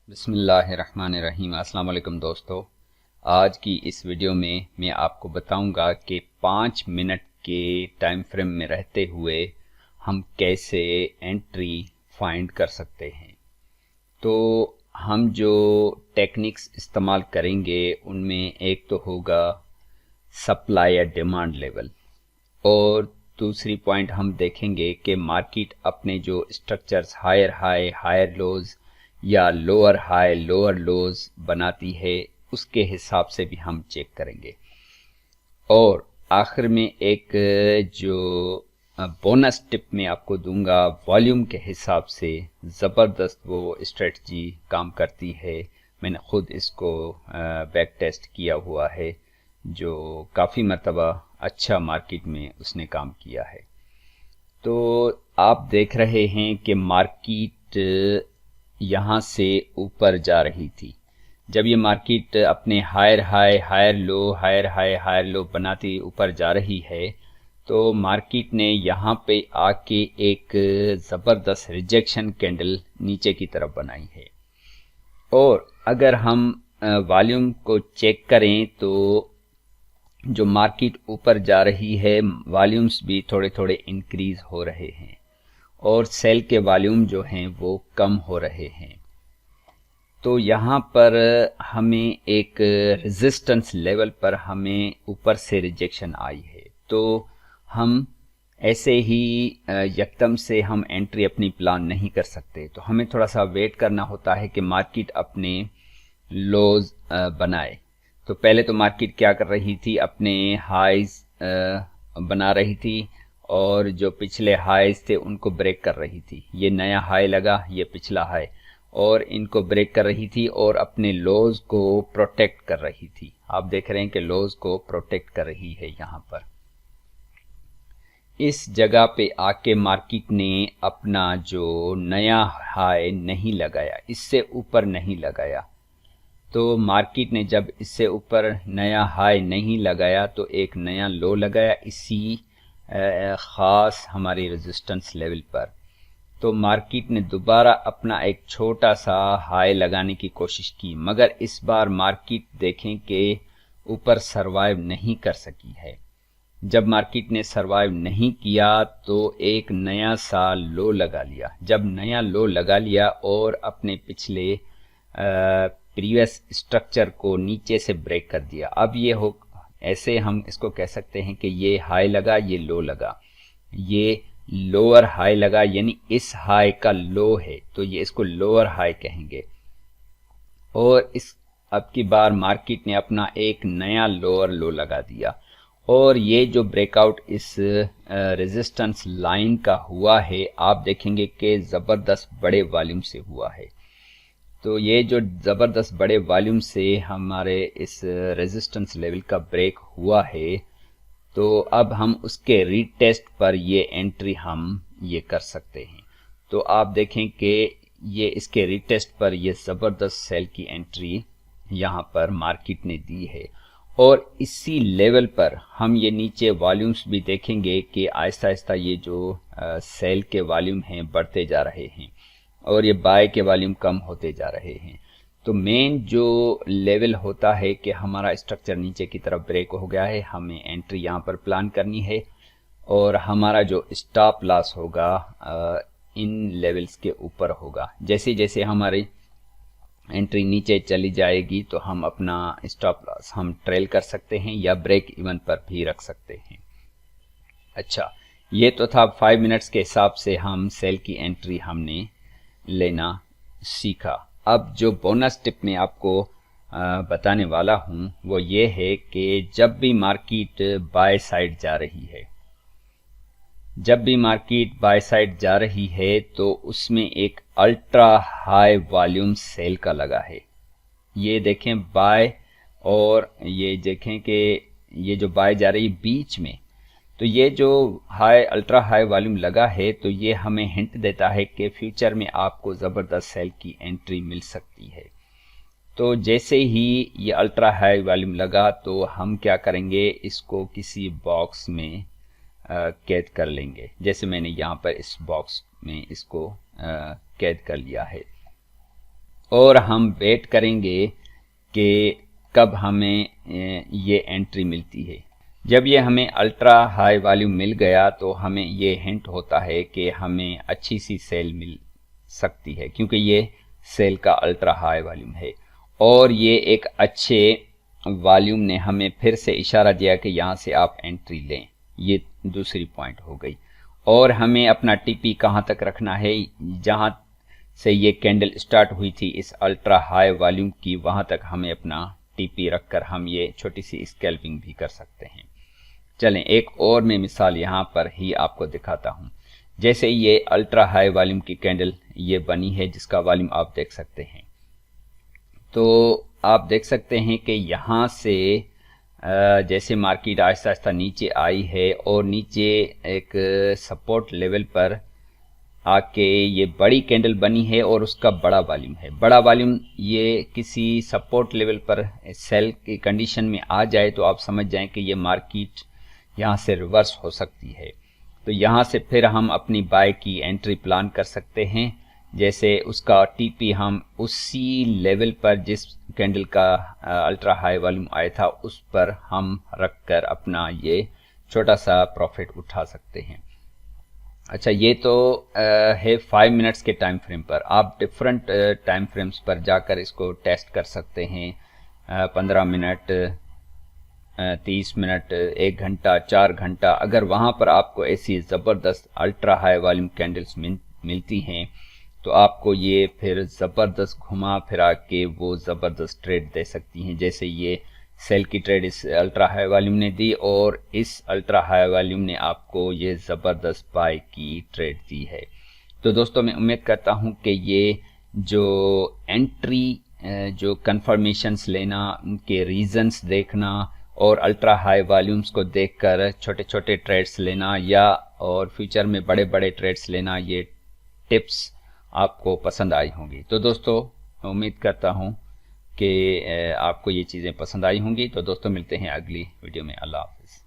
बिस्मिल्लाहिर्रहमानिर्रहीम। अस्सलाम वालेकुम दोस्तों, आज की इस वीडियो में मैं आपको बताऊंगा कि 5 मिनट के टाइम फ्रेम में रहते हुए हम कैसे एंट्री फाइंड कर सकते हैं। तो हम जो टेक्निक्स इस्तेमाल करेंगे उनमें एक तो होगा सप्लाई या डिमांड लेवल, और दूसरी पॉइंट हम देखेंगे कि मार्केट अपने जो structures higher high higher lows या लोअर हाई लोअर लोज बनाती है उसके हिसाब से भी हम चेक करेंगे। और आखिर में एक जो बोनस टिप मैं आपको दूंगा, वॉल्यूम के हिसाब से ज़बरदस्त वो स्ट्रेटजी काम करती है। मैंने खुद इसको बैक टेस्ट किया हुआ है, जो काफ़ी मर्तबा अच्छा मार्केट में उसने काम किया है। तो आप देख रहे हैं कि मार्केट यहाँ से ऊपर जा रही थी। जब ये मार्केट अपने higher high higher low higher high higher low बनाती ऊपर जा रही है, तो मार्केट ने यहाँ पे आके एक ज़बरदस्त रिजेक्शन कैंडल नीचे की तरफ बनाई है। और अगर हम वॉल्यूम को चेक करें तो जो मार्केट ऊपर जा रही है, वॉल्यूम्स भी थोड़े थोड़े इंक्रीज हो रहे हैं और सेल के वॉल्यूम जो हैं वो कम हो रहे हैं। तो यहाँ पर हमें एक रेजिस्टेंस लेवल पर हमें ऊपर से रिजेक्शन आई है, तो हम ऐसे ही यकदम से हम एंट्री अपनी प्लान नहीं कर सकते। तो हमें थोड़ा सा वेट करना होता है कि मार्केट अपने लोज बनाए। तो पहले तो मार्केट क्या कर रही थी, अपने हाईज बना रही थी और जो पिछले हाईज थे उनको ब्रेक कर रही थी। ये नया हाई लगा, ये पिछला हाई, और इनको ब्रेक कर रही थी और अपने लोज को प्रोटेक्ट कर रही थी। आप देख रहे हैं कि लोज को प्रोटेक्ट कर रही है। यहाँ पर इस जगह पे आके मार्केट ने अपना जो नया हाई नहीं लगाया, इससे ऊपर नहीं लगाया। तो मार्केट ने जब इससे ऊपर नया हाई नहीं लगाया तो एक नया लो लगाया इसी ख़ास हमारी रेजिस्टेंस लेवल पर। तो मार्केट ने दोबारा अपना एक छोटा सा हाई लगाने की कोशिश की, मगर इस बार मार्केट देखें कि ऊपर सरवाइव नहीं कर सकी है। जब मार्केट ने सरवाइव नहीं किया तो एक नया सा लो लगा लिया। जब नया लो लगा लिया और अपने पिछले प्रीवियस स्ट्रक्चर को नीचे से ब्रेक कर दिया। अब ये हो, ऐसे हम इसको कह सकते हैं कि ये हाई लगा, ये लो लगा, ये लोअर हाई लगा, यानी इस हाई का लो है, तो ये इसको लोअर हाई कहेंगे। और इस अब की बार मार्केट ने अपना एक नया लोअर लो लगा दिया, और ये जो ब्रेकआउट इस रेजिस्टेंस लाइन का हुआ है, आप देखेंगे कि ज़बरदस्त बड़े वॉल्यूम से हुआ है। तो ये जो ज़बरदस्त बड़े वॉल्यूम से हमारे इस रेजिस्टेंस लेवल का ब्रेक हुआ है, तो अब हम उसके रीटेस्ट पर ये एंट्री हम ये कर सकते हैं। तो आप देखें कि ये इसके रीटेस्ट पर ये ज़बरदस्त सेल की एंट्री यहाँ पर मार्केट ने दी है। और इसी लेवल पर हम ये नीचे वॉल्यूम्स भी देखेंगे कि आहिस्ता आहिस्ता ये जो सेल के वॉल्यूम हैं बढ़ते जा रहे हैं और ये बाय के वॉल्यूम कम होते जा रहे हैं। तो मेन जो लेवल होता है कि हमारा स्ट्रक्चर नीचे की तरफ ब्रेक हो गया है, हमें एंट्री यहाँ पर प्लान करनी है और हमारा जो स्टॉप लॉस होगा इन लेवल्स के ऊपर होगा। जैसे जैसे हमारी एंट्री नीचे चली जाएगी तो हम अपना स्टॉप लॉस हम ट्रेल कर सकते हैं या ब्रेक इवन पर भी रख सकते हैं। अच्छा, ये तो था 5 मिनट्स के हिसाब से हम सेल की एंट्री हमने लेना सीखा। अब जो बोनस टिप मैं आपको बताने वाला हूं वो ये है कि जब भी मार्केट बाय साइड जा रही है, जब भी मार्केट बाय साइड जा रही है तो उसमें एक अल्ट्रा हाई वॉल्यूम सेल का लगा है। ये देखें बाय, और ये देखें कि ये जो बाय जा रही है बीच में, तो ये जो हाई अल्ट्रा हाई वॉल्यूम लगा है, तो ये हमें हिंट देता है कि फ्यूचर में आपको ज़बरदस्त सेल की एंट्री मिल सकती है। तो जैसे ही ये अल्ट्रा हाई वॉल्यूम लगा तो हम क्या करेंगे, इसको किसी बॉक्स में कैद कर लेंगे। जैसे मैंने यहाँ पर इस बॉक्स में इसको कैद कर लिया है। और हम वेट करेंगे कि कब हमें ये एंट्री मिलती है। जब ये हमें अल्ट्रा हाई वॉल्यूम मिल गया तो हमें ये हिंट होता है कि हमें अच्छी सी सेल मिल सकती है, क्योंकि ये सेल का अल्ट्रा हाई वॉल्यूम है और ये एक अच्छे वॉल्यूम ने हमें फिर से इशारा दिया कि यहाँ से आप एंट्री लें। ये दूसरी पॉइंट हो गई। और हमें अपना टीपी कहाँ तक रखना है, जहाँ से ये कैंडल स्टार्ट हुई थी इस अल्ट्रा हाई वॉल्यूम की, वहाँ तक हमें अपना टीपी रखकर हम ये छोटी सी स्कैल्पिंग भी कर सकते हैं। चलें एक और मैं मिसाल यहाँ पर ही आपको दिखाता हूँ। जैसे ये अल्ट्रा हाई वॉल्यूम की कैंडल ये बनी है, जिसका वॉल्यूम आप देख सकते हैं। तो आप देख सकते हैं कि यहाँ से जैसे मार्केट आहिस्ता आहिस्ता नीचे आई है और नीचे एक सपोर्ट लेवल पर आके ये बड़ी कैंडल बनी है और उसका बड़ा वॉल्यूम है। बड़ा वॉल्यूम ये किसी सपोर्ट लेवल पर सेल की कंडीशन में आ जाए तो आप समझ जाएं कि ये मार्केट यहाँ से रिवर्स हो सकती है। तो यहाँ से फिर हम अपनी बाय की एंट्री प्लान कर सकते हैं। जैसे उसका टीपी हम उसी लेवल पर जिस कैंडल का अल्ट्रा हाई वॉल्यूम आया था उस पर हम रखकर अपना ये छोटा सा प्रॉफिट उठा सकते हैं। अच्छा, ये तो है 5 मिनट्स के टाइम फ्रेम पर। आप डिफरेंट टाइम फ्रेम्स पर जाकर इसको टेस्ट कर सकते हैं। 15 मिनट, 30 मिनट, 1 घंटा, 4 घंटा। अगर वहाँ पर आपको ऐसी ज़बरदस्त अल्ट्रा हाई वॉल्यूम कैंडल्स मिलती हैं तो आपको ये फिर ज़बरदस्त घुमा फिरा के वो ज़बरदस्त ट्रेड दे सकती हैं। जैसे ये सेल की ट्रेड इस अल्ट्रा हाई वॉल्यूम ने दी और इस अल्ट्रा हाई वॉल्यूम ने आपको ये ज़बरदस्त बाय की ट्रेड दी है। तो दोस्तों मैं उम्मीद करता हूँ कि ये जो एंट्री जो कंफर्मेशंस लेना, उनके रीजंस देखना और अल्ट्रा हाई वॉल्यूम्स को देखकर छोटे छोटे ट्रेड्स लेना या और फ्यूचर में बड़े बड़े ट्रेड्स लेना, ये टिप्स आपको पसंद आई होंगी। तो दोस्तों मैं उम्मीद करता हूँ कि आपको ये चीज़ें पसंद आई होंगी। तो दोस्तों मिलते हैं अगली वीडियो में। अल्लाह हाफ़िज़।